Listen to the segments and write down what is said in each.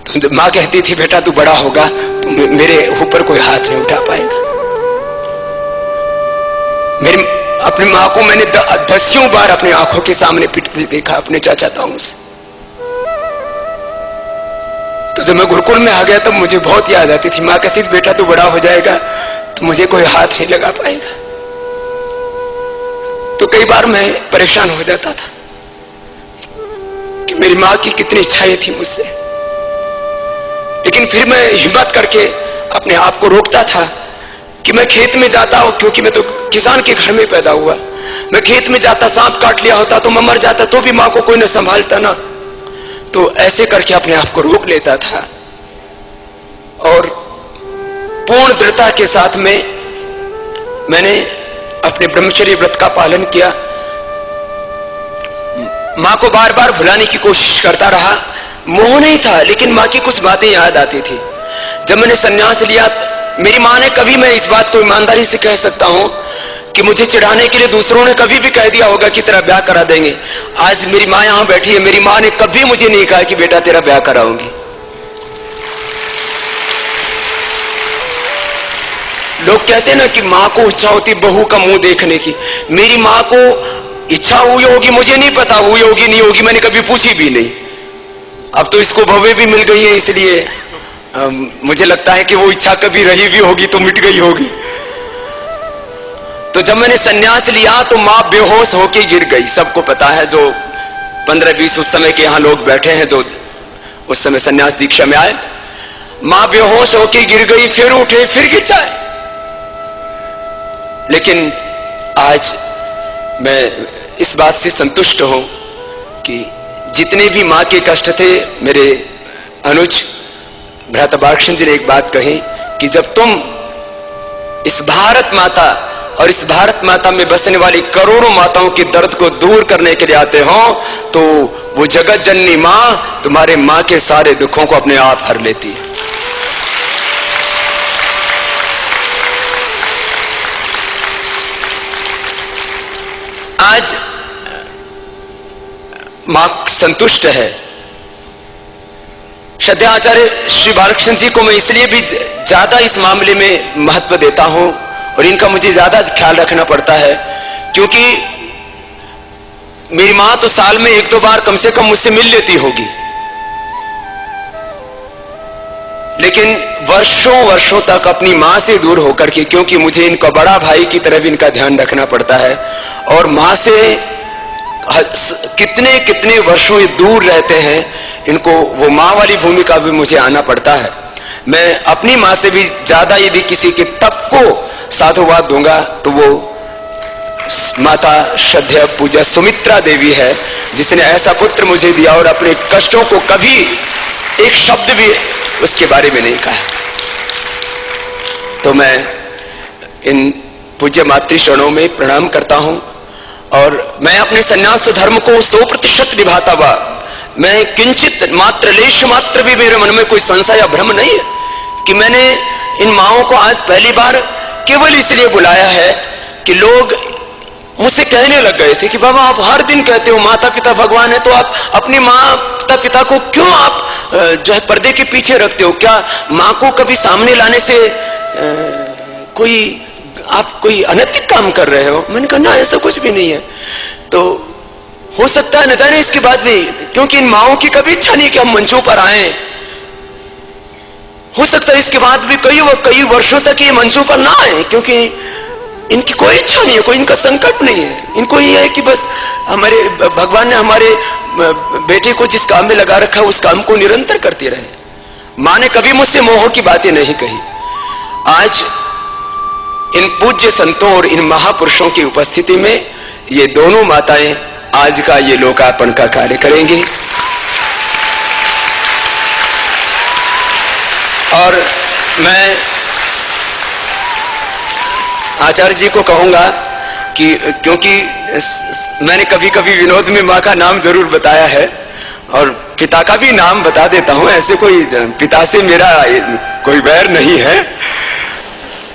तो जब माँ कहती थी बेटा तू बड़ा होगा तो मेरे ऊपर कोई हाथ नहीं उठा पाएगा। मेरी अपनी माँ को मैंने दसियों बार अपनी आंखों के सामने पिटते देखा अपने चाचा ताऊ से। तो जब मैं गुरुकुल में आ गया तब मुझे बहुत याद आती थी। माँ कहती थी बेटा तू बड़ा हो जाएगा तो मुझे कोई हाथ नहीं लगा पाएगा। तो कई बार मैं परेशान हो जाता था कि मेरी माँ की कितनी इच्छाएं थी मुझसे, लेकिन फिर मैं हिम्मत करके अपने आप को रोकता था कि मैं खेत में जाता हूं, क्योंकि मैं तो किसान के घर में पैदा हुआ। मैं खेत में जाता, सांप काट लिया होता तो मैं मर जाता, तो भी माँ को कोई न संभालता ना। तो ऐसे करके अपने आप को रोक लेता था और पूर्ण दृढ़ता के साथ में मैंने अपने ब्रह्मचर्य व्रत का पालन किया। माँ को बार बार भुलाने की कोशिश करता रहा, मोह नहीं था, लेकिन माँ की कुछ बातें याद आती थी। जब मैंने संन्यास लिया मेरी माँ ने कभी, मैं इस बात को ईमानदारी से कह सकता हूं कि मुझे चिढ़ाने के लिए दूसरों ने कभी भी कह दिया होगा कि तेरा ब्याह करा देंगे। आज मेरी माँ यहां बैठी है, मेरी माँ ने कभी मुझे नहीं कहा कि बेटा तेरा ब्याह कराऊंगी। लोग कहते हैं ना कि माँ को इच्छा होती बहू का मुंह देखने की। मेरी माँ को इच्छा हुई होगी, मुझे नहीं पता हुई होगी नहीं होगी, मैंने कभी पूछी भी नहीं। अब तो इसको भव्य भी मिल गई है, इसलिए मुझे लगता है कि वो इच्छा कभी रही भी होगी तो मिट गई होगी। तो जब मैंने संन्यास लिया तो माँ बेहोश होके गिर गई। सबको पता है, जो 15-20 उस समय के यहाँ लोग बैठे हैं जो उस समय संन्यास दीक्षा में आए। माँ बेहोश होके गिर गई, फिर उठे, फिर गिर जाए। लेकिन आज मैं इस बात से संतुष्ट हूं कि जितने भी माँ के कष्ट थे, मेरे अनुज भ्राता बालकृष्ण जी ने एक बात कही कि जब तुम इस भारत माता और इस भारत माता में बसने वाली करोड़ों माताओं के दर्द को दूर करने के लिए आते हो तो वो जगत जननी माँ तुम्हारे माँ के सारे दुखों को अपने आप हर लेती है। आज मां संतुष्ट है। श्रद्धेय आचार्य श्री बालकृष्ण जी को मैं इसलिए भी ज्यादा इस मामले में महत्व देता हूं और इनका मुझे ज्यादा ख्याल रखना पड़ता है, क्योंकि मेरी मां तो साल में 1-2 बार कम से कम मुझसे मिल लेती होगी, लेकिन वर्षों वर्षों तक अपनी मां से दूर होकर के, क्योंकि मुझे इनका बड़ा भाई की तरह भी इनका ध्यान रखना पड़ता है और मां से कितने कितने वर्षों ये दूर रहते हैं, इनको वो मां वाली भूमिका भी मुझे आना पड़ता है। मैं अपनी मां से भी ज्यादा यदि किसी के तप को साधुवाद दूंगा तो वो माता श्रद्धेय पूज्य सुमित्रा देवी है, जिसने ऐसा पुत्र मुझे दिया और अपने कष्टों को कभी एक शब्द भी उसके बारे में नहीं कहा। तो मैं इन पूज्य मातृचरणों में प्रणाम करता हूं और मैं अपने सन्यास धर्म को 100% निभाता हुआ, मैं किंचित मात्र लेश मात्र भी मेरे मन में कोई संशय या भ्रम नहीं है कि मैंने इन माओं को आज पहली बार केवल इसलिए बुलाया है कि लोग मुझसे कहने लग गए थे कि बाबा आप हर दिन कहते हो माता पिता भगवान है, तो आप अपनी माता पिता को क्यों आप जो है पर्दे के पीछे रखते हो? क्या माँ को कभी सामने लाने से आप कोई अनैतिक काम कर रहे हो? मैंने कहा ना, ऐसा कुछ भी नहीं है। तो हो सकता है न जाने इसके बाद भी, क्योंकि इन माओं की कभी इच्छा नहीं कि हम मंचों पर आए, हो सकता है इसके बाद भी कई वर्षों तक ये मंचों पर ना आए, क्योंकि इनकी कोई इच्छा नहीं है, कोई इनका संकल्प नहीं है। इनको ये है कि बस हमारे भगवान ने हमारे बेटे को जिस काम में लगा रखा है उस काम को निरंतर करती रहे। मां ने कभी मुझसे मोह की बातें नहीं कही। आज इन पूज्य संतों और इन महापुरुषों की उपस्थिति में ये दोनों माताएं आज का ये लोकार्पण का कार्य करेंगी और मैं आचार्य जी को कहूंगा कि क्योंकि मैंने कभी कभी विनोद में मां का नाम जरूर बताया है और पिता का भी नाम बता देता हूं, ऐसे कोई पिता से मेरा कोई वैर नहीं है।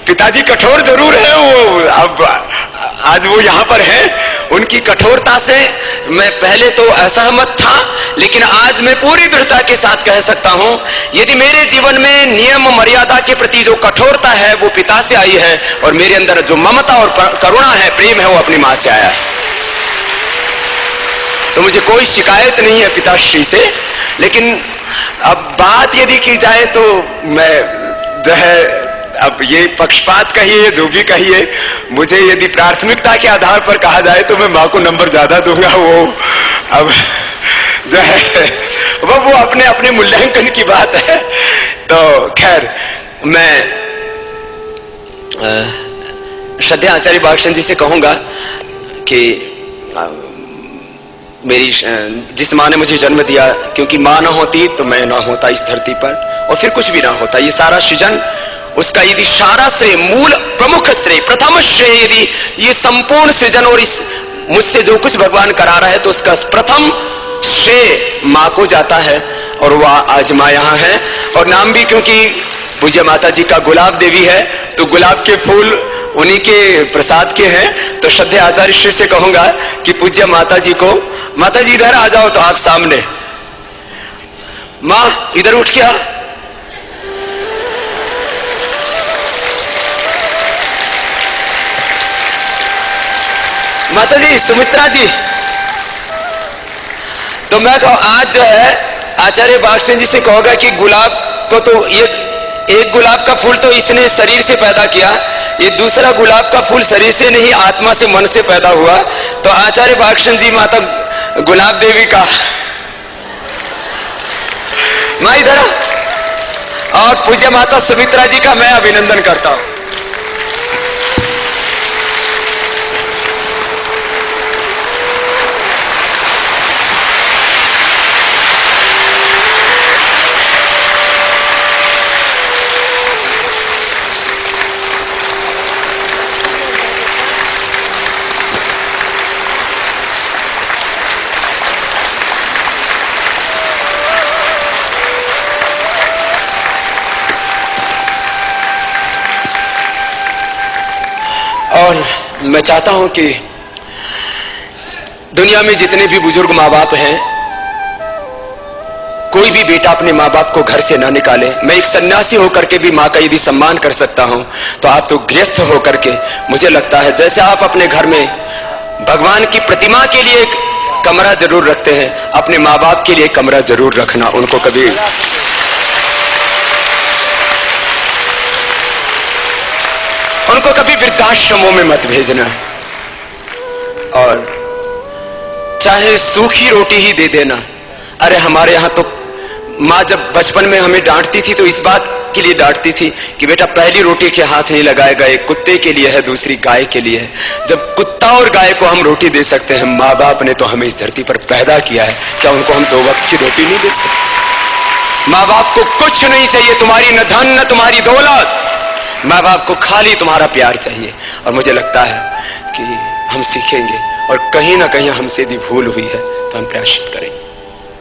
पिताजी कठोर जरूर है, वो अब आज वो यहाँ पर है उनकी कठोरता से मैं पहले तो असहमत था, लेकिन आज मैं पूरी दृढ़ता के साथ कह सकता हूं, यदि मेरे जीवन में नियम मर्यादा के प्रति जो कठोरता है वो पिता से आई है, और मेरे अंदर जो ममता और करुणा है, प्रेम है, वो अपनी मां से आया है। तो मुझे कोई शिकायत नहीं है पिताश्री से। लेकिन अब बात यदि की जाए तो मैं जो है, अब ये पक्षपात कहिए जो भी कहिए, मुझे यदि प्राथमिकता के आधार पर कहा जाए तो मैं मां को नंबर ज्यादा दूंगा। वो अब जो है वो अपने अपने मूल्यांकन की बात है। तो खैर, मैं श्रद्धेय आचार्य बागशन जी से कहूंगा कि मेरी जिस माँ ने मुझे जन्म दिया, क्योंकि माँ ना होती तो मैं ना होता इस धरती पर, और फिर कुछ भी ना होता। ये सारा सृजन, उसका यदि सारा श्रेय, मूल प्रमुख श्रेय, प्रथम श्रेय, यदि ये संपूर्ण सृजन और इस मुझसे जो कुछ भगवान करा रहा है, तो उसका प्रथम श्रेय माँ को जाता है। और वह आज माँ यहाँ है, और नाम भी क्योंकि पूज्य माता जी का गुलाब देवी है, तो गुलाब के फूल उन्हीं के प्रसाद के हैं। तो श्रद्धेय आचार्य श्री से कहूंगा कि पूज्य माता जी को, माता जी इधर आ जाओ तो आप सामने। माँ इधर उठ के आ। माता जी, सुमित्रा जी, तो मैं कहूँ आज जो है आचार्य बागशन जी से कहोगा कि गुलाब को तो ये एक गुलाब का फूल तो इसने शरीर से पैदा किया, ये दूसरा गुलाब का फूल शरीर से नहीं, आत्मा से, मन से पैदा हुआ। तो आचार्य बागशन जी माता गुलाब देवी का, मां इधर आ, और पूज्य माता सुमित्रा जी का मैं अभिनंदन करता हूं। और मैं चाहता हूं कि दुनिया में जितने भी बुजुर्ग माँ बाप हैं, कोई भी बेटा अपने माँ बाप को घर से ना निकाले। मैं एक सन्यासी होकर के भी माँ का यदि सम्मान कर सकता हूं, तो आप तो गृहस्थ होकर के, मुझे लगता है जैसे आप अपने घर में भगवान की प्रतिमा के लिए एक कमरा जरूर रखते हैं, अपने माँ बाप के लिए कमरा जरूर रखना। उनको कभी वृद्धाश्रमों में मत भेजना, और चाहे सूखी रोटी ही दे देना। अरे हमारे यहाँ तो माँ जब बचपन में हमें डांटती थी तो इस बात के लिए डांटती थी कि बेटा पहली रोटी के हाथ नहीं लगाएगा, एक कुत्ते के लिए है, दूसरी गाय के लिए है। जब कुत्ता और गाय को हम रोटी दे सकते हैं, माँ बाप ने तो हमें इस धरती पर पैदा किया है, क्या उनको हम 2 वक्त की रोटी नहीं दे सकते? माँ बाप को कुछ नहीं चाहिए, तुम्हारी न धन न तुम्हारी दौलत, माँ बाप को खाली तुम्हारा प्यार चाहिए। और मुझे लगता है कि हम सीखेंगे, और कहीं ना कहीं हमसे यदि भूल हुई है तो हम प्रायश्चित करेंगे।